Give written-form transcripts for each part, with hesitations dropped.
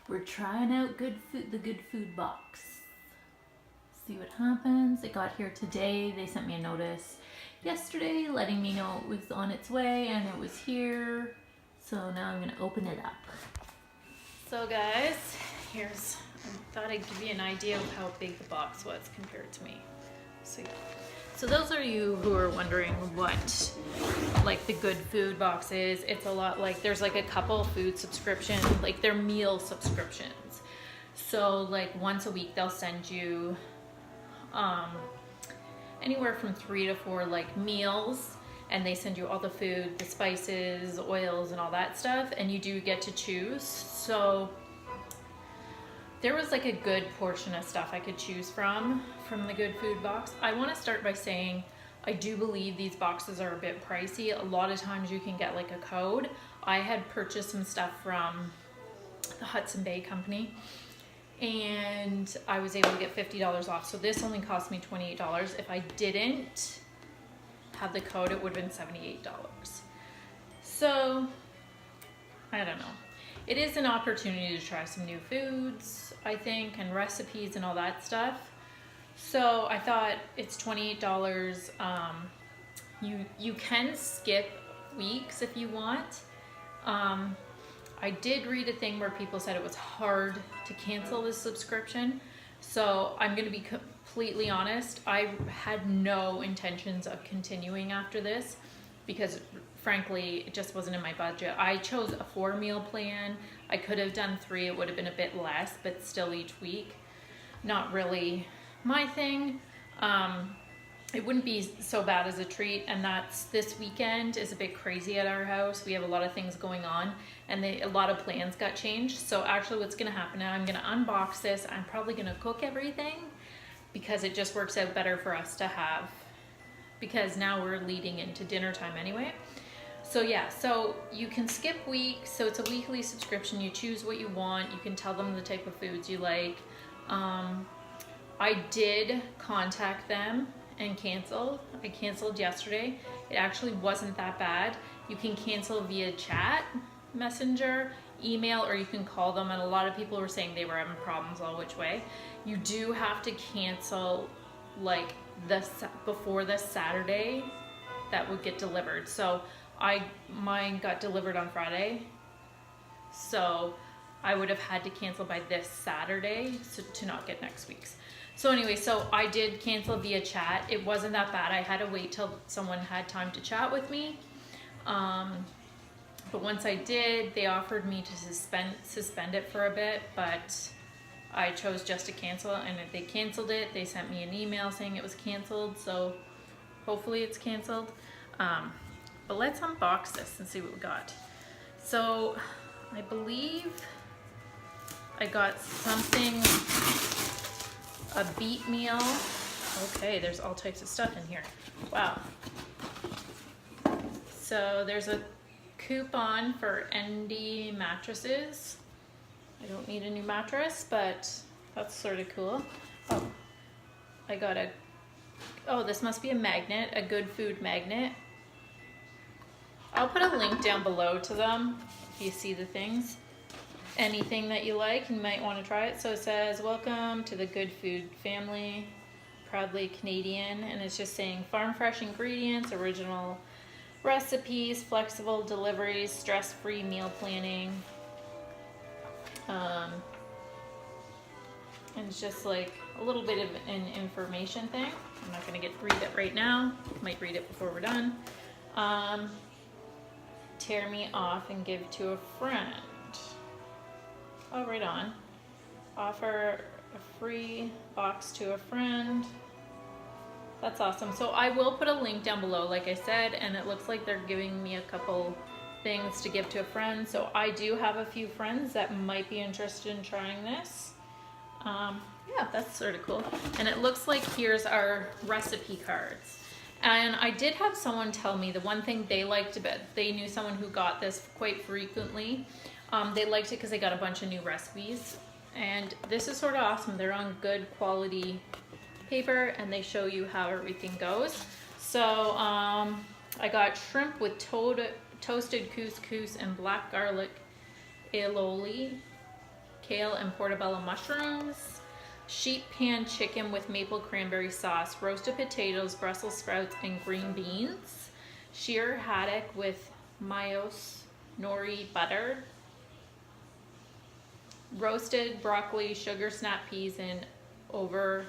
We're trying out the good food box. See what happens. It got here today. They sent me a notice yesterday letting me know it was on its way and it was here. So now I'm gonna open it up. So guys, I thought I'd give you an idea of how big the box was compared to me. So those are you who are wondering what like the good food box is. It's a lot like, there's like a couple food subscriptions, like they're meal subscriptions. So like once a week they'll send you anywhere from 3 to 4 like meals, and they send you all the food, the spices, oils, and all that stuff, and you do get to choose. So there was like a good portion of stuff I could choose from the good food box. I want to start by saying I do believe these boxes are a bit pricey. A lot of times you can get like a code. I had purchased some stuff from the Hudson Bay company and I was able to get $50 off. So this only cost me $28. If I didn't have the code, it would have been $78. So I don't know. It is an opportunity to try some new foods, I think, and recipes and all that stuff. So I thought it's $28. You can skip weeks if you want. I did read a thing where people said it was hard to cancel this subscription. So I'm going to be completely honest. I had no intentions of continuing after this because frankly, it just wasn't in my budget. I chose a 4-meal plan. I could have done 3. It would have been a bit less, but still each week. Not really my thing. It wouldn't be so bad as a treat, and that's this weekend is a bit crazy at our house. We have a lot of things going on, and a lot of plans got changed. So actually what's gonna happen now, I'm gonna unbox this. I'm probably gonna cook everything because it just works out better for us to have, because now we're leading into dinner time anyway. So yeah, so you can skip weeks. So it's a weekly subscription. You choose what you want. You can tell them the type of foods you like. I did contact them and cancel. I canceled yesterday. It actually wasn't that bad. You can cancel via chat, messenger, email, or you can call them. And a lot of people were saying they were having problems all which way. You do have to cancel like before the Saturday that would get delivered. So mine got delivered on Friday. So I would have had to cancel by this Saturday to not get next week's. So anyway, so I did cancel via chat. It wasn't that bad. I had to wait till someone had time to chat with me. But once I did, they offered me to suspend it for a bit, but I chose just to cancel, and if they canceled it, they sent me an email saying it was canceled, so hopefully it's canceled. But let's unbox this and see what we got. So I believe I got something, a beet meal. Okay, there's all types of stuff in here. Wow. So there's a coupon for ND mattresses. I don't need a new mattress, but that's sort of cool. Oh, I got this must be a magnet, a good food magnet. I'll put a link down below to them if you see the things. Anything that you like, you might want to try it. So it says, welcome to the good food family, proudly Canadian. And it's just saying farm fresh ingredients, original recipes, flexible deliveries, stress-free meal planning. And it's just like a little bit of an information thing. I'm not going to read it right now. Might read it before we're done. Tear me off and give to a friend. Oh, right on. Offer a free box to a friend. That's awesome. So I will put a link down below, like I said, and it looks like they're giving me a couple things to give to a friend. So I do have a few friends that might be interested in trying this. Yeah, that's sort of cool. And it looks like here's our recipe cards. And I did have someone tell me the one thing they liked about, they knew someone who got this quite frequently. They liked it because they got a bunch of new recipes. And this is sort of awesome. They're on good quality paper and they show you how everything goes. So I got shrimp with toasted couscous and black garlic aioli, kale and portobello mushrooms, sheet pan chicken with maple cranberry sauce, roasted potatoes, Brussels sprouts, and green beans, sheer haddock with mayos nori butter, roasted broccoli, sugar snap peas, and over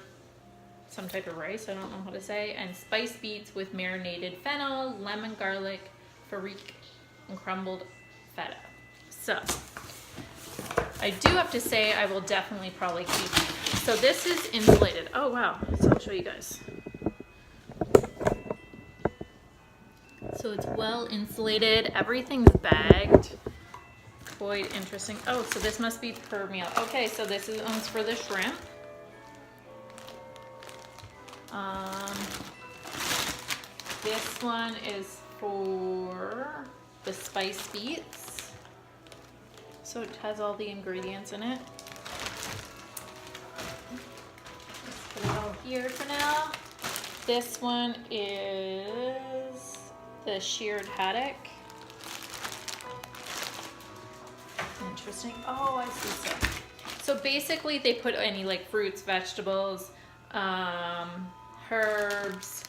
some type of rice, I don't know how to say, and spiced beets with marinated fennel, lemon, garlic, farrique, and crumbled feta. So I do have to say I will definitely probably keep. So this is insulated. Oh wow, so I'll show you guys. So it's well insulated, everything's bagged. Quite interesting. Oh, so this must be per meal. Okay, so this is one's for the shrimp. This one is for the spiced beets. So it has all the ingredients in it. Let's put it all here for now. This one is the sheared haddock. Interesting. Oh, I see. So basically they put any like fruits, vegetables, herbs,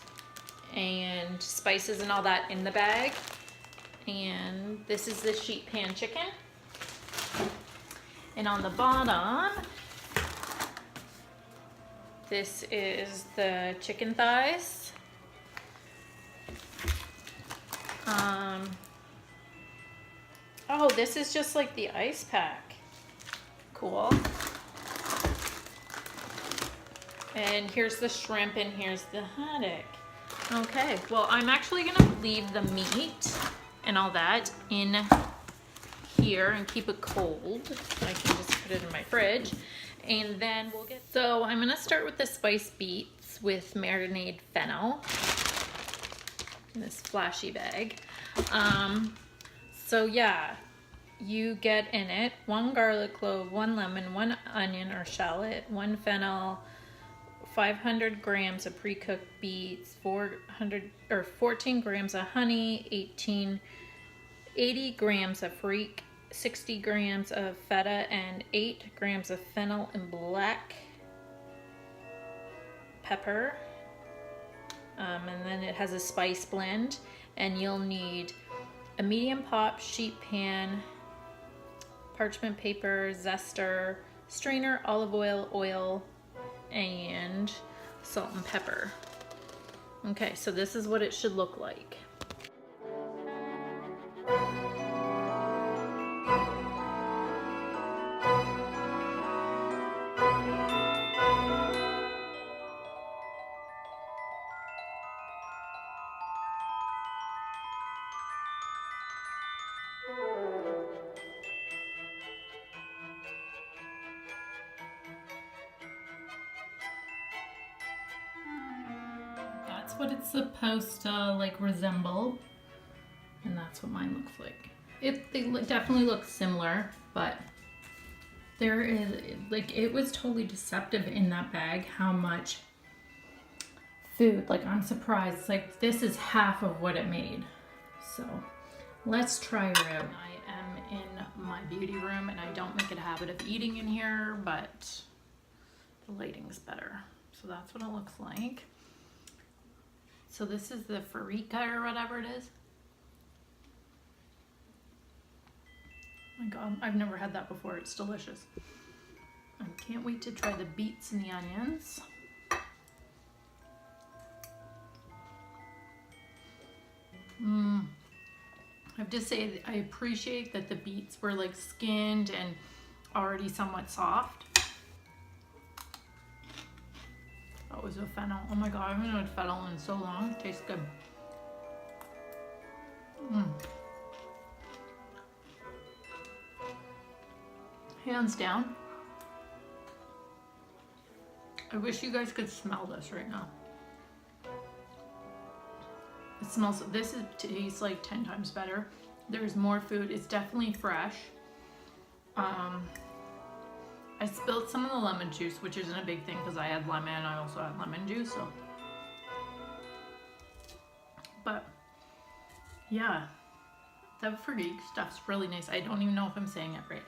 and spices and all that in the bag. And this is the sheet pan chicken. And on the bottom, this is the chicken thighs. Oh, this is just like the ice pack. Cool. And here's the shrimp and here's the haddock. Okay, well, I'm actually gonna leave the meat and all that in here and keep it cold. I can just put it in my fridge. And then we'll get, so I'm gonna start with the spiced beets with marinated fennel in this flashy bag. So yeah, you get in it 1 garlic clove, 1 lemon, 1 onion or shallot, 1 fennel, 500 grams of pre-cooked beets, 14 grams of honey, 80 grams of freak, 60 grams of feta, and 8 grams of fennel and black pepper. And then it has a spice blend, and you'll need a medium pop sheet pan, parchment paper, zester, strainer, olive oil, and salt and pepper. Okay, so this is what it should look like. That's what it's supposed to like resemble, and that's what mine looks like. They definitely look similar, but there is like, it was totally deceptive in that bag how much food, like I'm surprised, like this is half of what it made. So let's try it out. I am in my beauty room and I don't make a habit of eating in here, but the lighting's better. So that's what it looks like. So this is the farrica or whatever it is. Oh my God, I've never had that before. It's delicious. I can't wait to try the beets and the onions. I have to say, I appreciate that the beets were like skinned and already somewhat soft. That was a fennel. Oh my God, I haven't had fennel in so long. It tastes good. Hands down. I wish you guys could smell this right now. It smells, tastes like 10 times better. There's more food. It's definitely fresh. I spilled some of the lemon juice, which isn't a big thing because I had lemon. I also had lemon juice. So, but yeah, the freak stuff's really nice. I don't even know if I'm saying it right.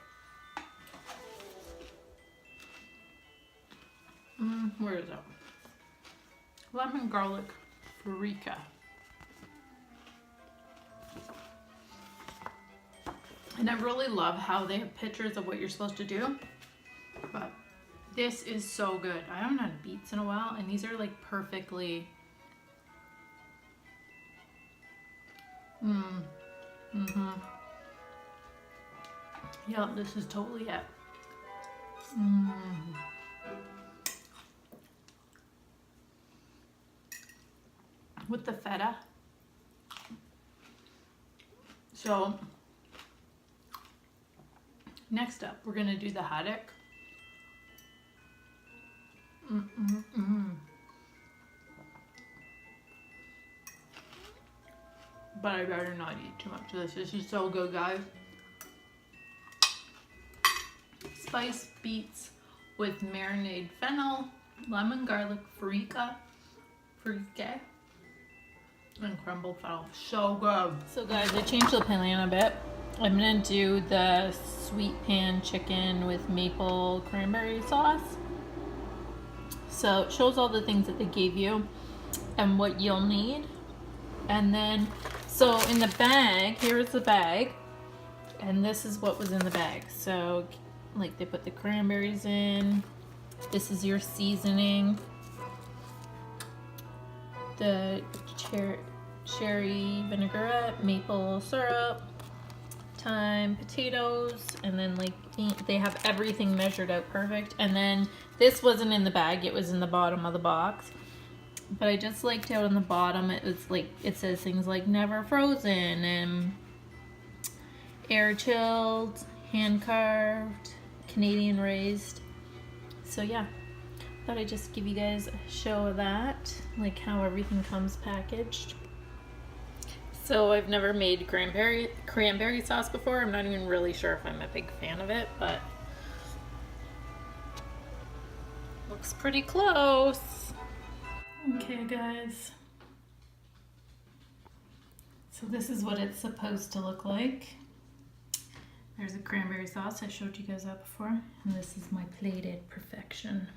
Where is it? Lemon garlic freekeh. And I really love how they have pictures of what you're supposed to do. But this is so good. I haven't had Beets in a while, and these are like perfectly. Yep, this is totally it. With the feta. So next up, we're gonna do the haddock. But I better not eat too much of this. This is so good, guys. Spiced beets with marinade fennel, lemon garlic freekeh, and crumbled fennel. So good. So guys, I changed the plan a bit. I'm gonna do the sweet pan chicken with maple cranberry sauce. So it shows all the things that they gave you and what you'll need. And then, so in the bag, here's the bag. And this is what was in the bag. So like they put the cranberries in. This is your seasoning. The cherry vinaigrette, maple syrup, thyme, potatoes, and then like they have everything measured out perfect. And then this wasn't in the bag, it was in the bottom of the box. But I just liked out on the bottom, it was like, it says things like never frozen and air chilled, hand carved, Canadian raised. So yeah, thought I'd just give you guys a show of that, like how everything comes packaged. So I've never made cranberry sauce before. I'm not even really sure if I'm a big fan of it, but looks pretty close. Okay guys, so this is what it's supposed to look like. There's a cranberry sauce, I showed you guys that before, and this is my plated perfection.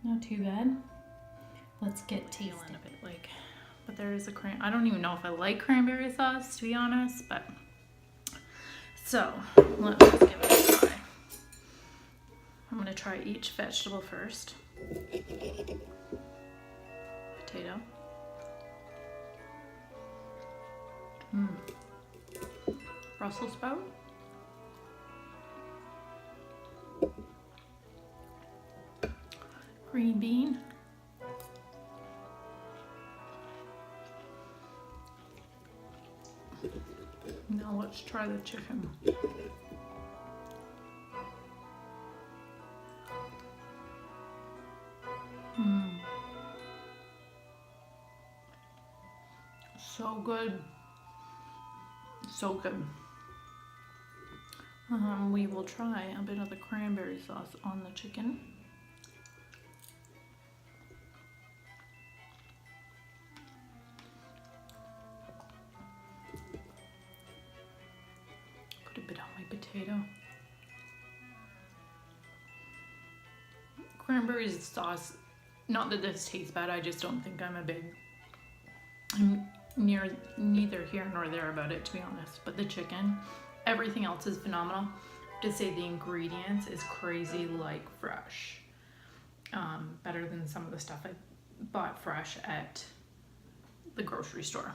Not too bad. Let's get tasting a bit, like, but there is a I don't even know if I like cranberry sauce, to be honest, but so let's just give it a try. I'm gonna try each vegetable first. Potato. Brussels sprout. Green bean. Now let's try the chicken. So good. So good. We will try a bit of the cranberry sauce on the chicken. Put a bit on my potato. Cranberry sauce, not that this tastes bad, I just don't think I'm neither here nor there about it, to be honest. But the chicken, everything else is phenomenal. To say the ingredients is crazy, like fresh. Better than some of the stuff I bought fresh at the grocery store.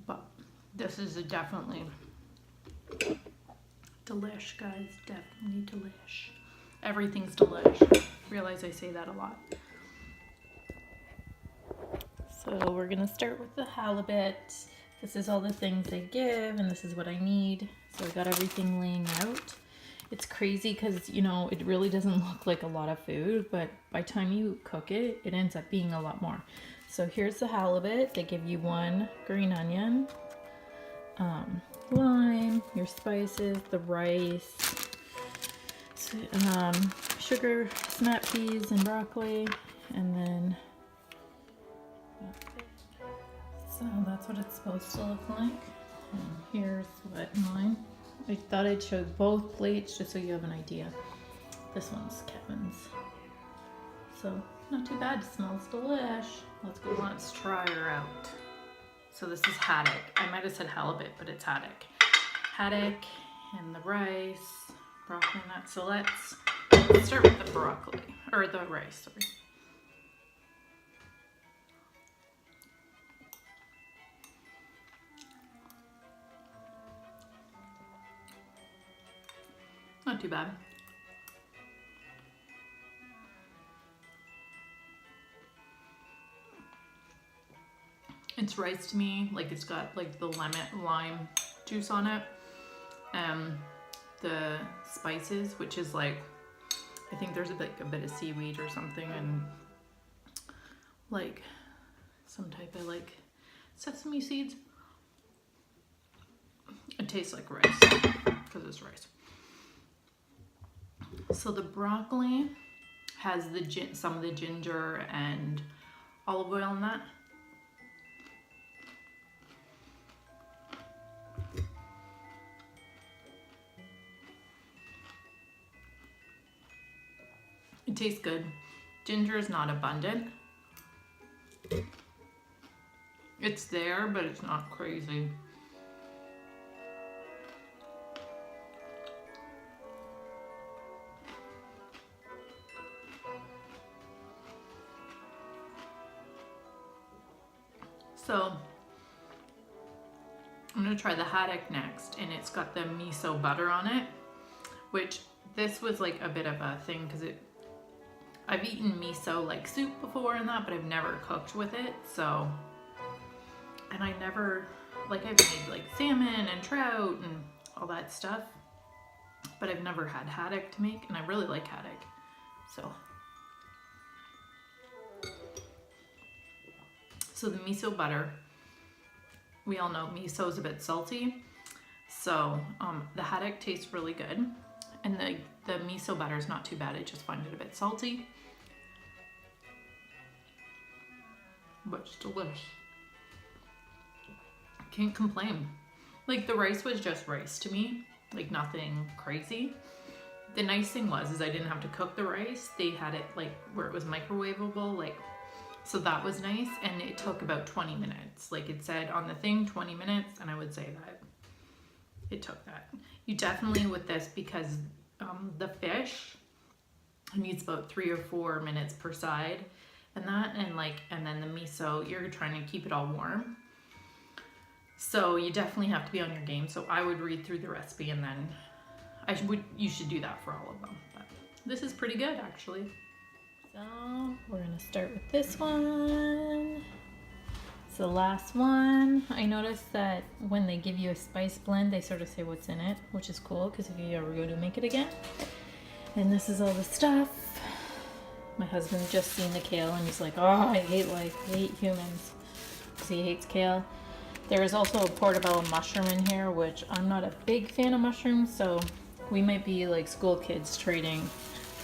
But this is a definitely delish, guys. Definitely delish. Everything's delish. Realize I say that a lot. So we're gonna start with the halibut. This is all the things they give, and this is what I need. So I got everything laying out. It's crazy because, you know, it really doesn't look like a lot of food, but by the time you cook it, it ends up being a lot more. So here's the halibut. They give you 1 green onion, lime, your spices, the rice, sugar, snap peas, and broccoli, and then So that's what it's supposed to look like. And here's what mine. I thought I'd show both plates just so you have an idea. This one's Kevin's. So not too bad, smells delish. Let's try her out. So this is haddock. I might have said halibut, but it's haddock. Haddock and the rice, broccoli and that. So let's start with the broccoli, or the rice, sorry. Not too bad. It's rice to me, like it's got like the lime juice on it. The spices, which is like, I think there's a bit of seaweed or something, and like some type of like sesame seeds. It tastes like rice because it's rice. So the broccoli has some of the ginger and olive oil in that. It tastes good. Ginger is not abundant. It's there, but it's not crazy. So I'm gonna try the haddock next, and it's got the miso butter on it, which this was like a bit of a thing because I've eaten miso like soup before and that, but I've never cooked with it. So, and I never, like I've made like salmon and trout and all that stuff, but I've never had haddock to make, and I really like haddock. So the miso butter, we all know miso is a bit salty. So the haddock tastes really good. And the miso butter is not too bad. I just find it a bit salty. But it's delicious. Can't complain. Like the rice was just rice to me. Like nothing crazy. The nice thing is I didn't have to cook the rice. They had it like where it was microwavable, like, so that was nice. And it took about 20 minutes. Like it said on the thing, 20 minutes. And I would say that it took that. You definitely with this, because the fish needs about 3 or 4 minutes per side, and then the miso, you're trying to keep it all warm. So you definitely have to be on your game. So I would read through the recipe, and then you should do that for all of them. But this is pretty good actually. So we're gonna start with this one. It's the last one. I noticed that when they give you a spice blend, they sort of say what's in it, which is cool because if you ever go to make it again. And this is all the stuff. My husband's just seen the kale and he's like, oh, I hate humans, because he hates kale. There is also a portobello mushroom in here, which I'm not a big fan of mushrooms, so we might be like school kids trading.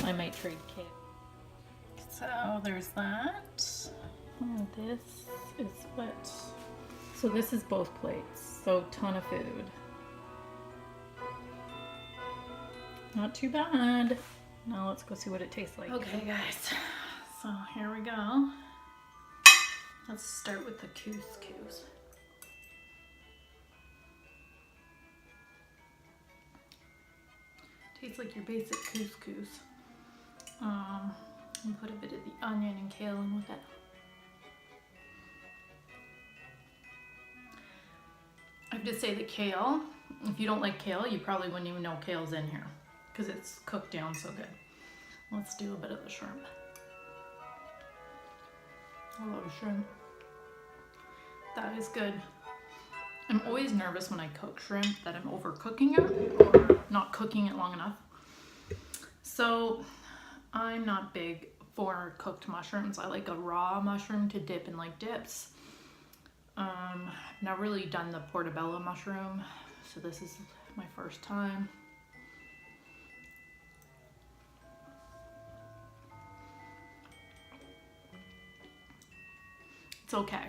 I might trade kale. So there's that. Oh, this is what. So this is both plates. So ton of food. Not too bad. Now let's go see what it tastes like. Okay guys, so here we go. Let's start with the couscous. Tastes like your basic couscous. And put a bit of the onion and kale in with it. I have to say the kale, if you don't like kale, you probably wouldn't even know kale's in here because it's cooked down so good. Let's do a bit of the shrimp. I love shrimp. That is good. I'm always nervous when I cook shrimp that I'm overcooking it or not cooking it long enough. So I'm not big for cooked mushrooms. I like a raw mushroom to dip in like dips. Not really done the portobello mushroom, so this is my first time. It's okay.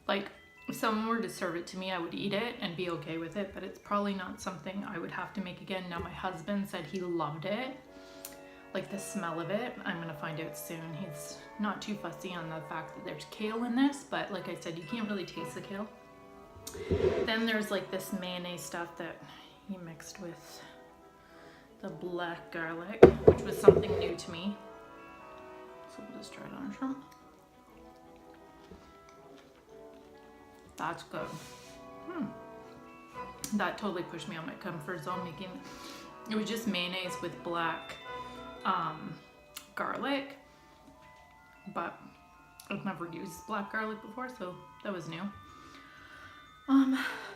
Like, if someone were to serve it to me, I would eat it and be okay with it, but it's probably not something I would have to make again. Now, my husband said he loved it, like the smell of it. I'm gonna find out soon. He's not too fussy on the fact that there's kale in this, but like I said, you can't really taste the kale. Then there's like this mayonnaise stuff that he mixed with the black garlic, which was something new to me. So we'll just try it on a shrimp. That's good. That totally pushed me out my comfort zone making. It was just mayonnaise with black garlic, but I've never used black garlic before, so that was new.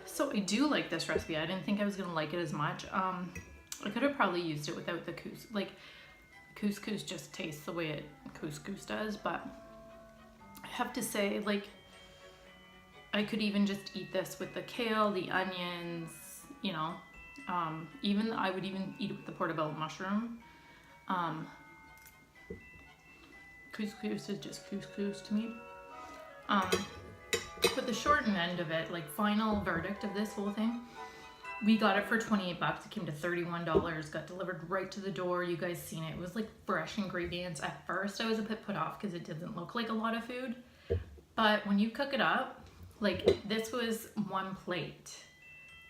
So I do like this recipe. I didn't think I was gonna like it as much. I could have probably used it without the couscous. Like, couscous just tastes the way couscous does, but I have to say, like, I could even just eat this with the kale, the onions, you know. Even I would even eat it with the portobello mushroom. Couscous is just couscous to me. But the shortened end of it, like final verdict of this whole thing, we got it for 28 bucks. It came to $31, got delivered right to the door. You guys seen it. It was like fresh ingredients. At first I was a bit put off because it didn't look like a lot of food. But when you cook it up, like this was one plate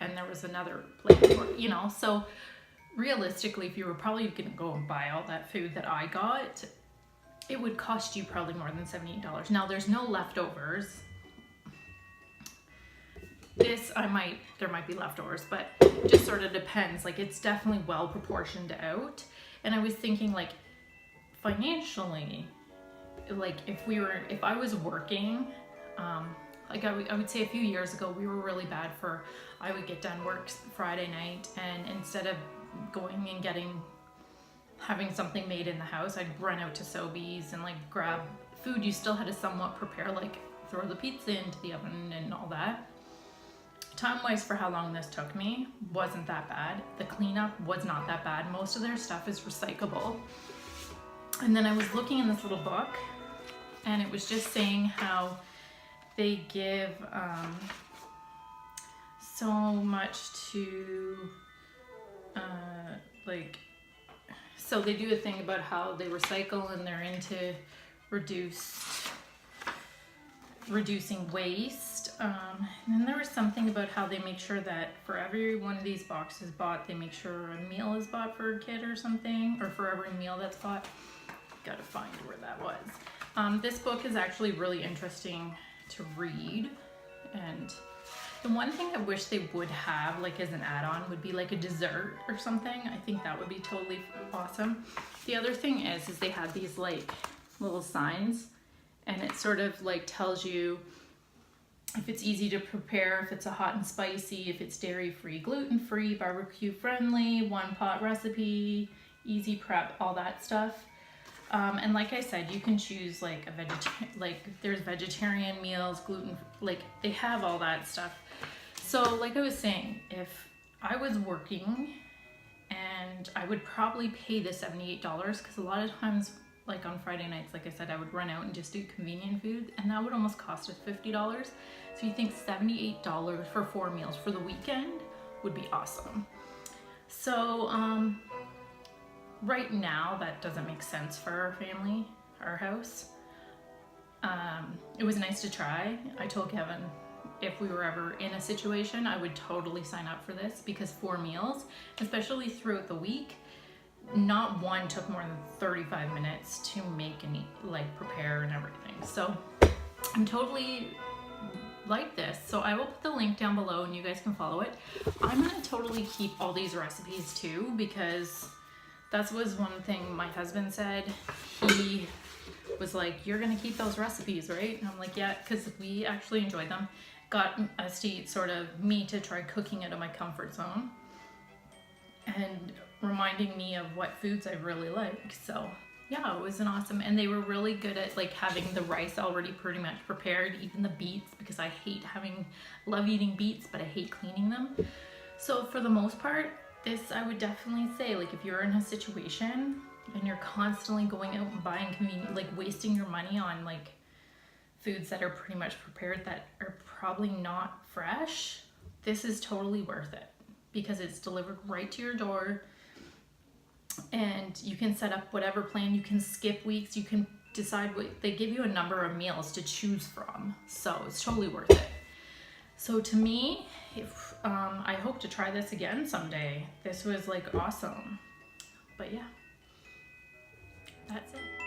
and there was another plate, you know, so realistically, if you were probably gonna go and buy all that food that I got, it would cost you probably more than $78. Now there's no leftovers. This, there might be leftovers, but it just sort of depends. Like, it's definitely well proportioned out. And I was thinking, like, financially, like if I was working, like I would say a few years ago, we were really bad for, I would get done work Friday night, and instead of going and having something made in the house, I'd run out to Sobeys and like grab food. You still had to somewhat prepare, like throw the pizza into the oven and all that. Time-wise, for how long this took me, wasn't that bad. The cleanup was not that bad. Most of their stuff is recyclable. And then I was looking in this little book, and it was just saying how they give so much to, like, so they do a thing about how they recycle and they're into reducing waste. And then there was something about how they make sure that for every one of these boxes bought, they make sure a meal is bought for a kid or something, or for every meal that's bought. Gotta find where that was. This book is actually really interesting to read, and the one thing I wish they would have, like as an add-on, would be like a dessert or something. I think that would be totally awesome. The other thing is they have these like little signs, and it sort of like tells you if it's easy to prepare, if it's a hot and spicy, if it's dairy-free, gluten-free, barbecue-friendly, one-pot recipe, easy prep, all that stuff. And like I said, you can choose like there's vegetarian meals, gluten, like they have all that stuff. So like I was saying, if I was working, and I would probably pay the $78, because a lot of times, like on Friday nights, like I said, I would run out and just do convenient food, and that would almost cost us $50. So you think $78 for 4 meals for the weekend would be awesome. So right now that doesn't make sense for our family, our house. It was nice to try. I told Kevin if we were ever in a situation, I would totally sign up for this, because 4 meals, especially throughout the week, not one took more than 35 minutes to make and eat, like prepare and everything. So I'm totally like this. So I will put the link down below and you guys can follow it. I'm gonna totally keep all these recipes too, because that was one thing my husband said. He was like, you're gonna keep those recipes, right? And I'm like, yeah, because we actually enjoyed them. Got us to eat, sort of me to try cooking out of my comfort zone, and reminding me of what foods I really like. So yeah, it was an awesome, and they were really good at like having the rice already pretty much prepared, even the beets, because I love eating beets, but I hate cleaning them. So for the most part, this I would definitely say, like if you're in a situation and you're constantly going out and buying convenient, like wasting your money on like foods that are pretty much prepared that are probably not fresh, this is totally worth it because it's delivered right to your door, and you can set up whatever plan. You can skip weeks, you can decide what, they give you a number of meals to choose from, so it's totally worth it. So to me, if I hope to try this again someday. This was like awesome. But yeah, that's it.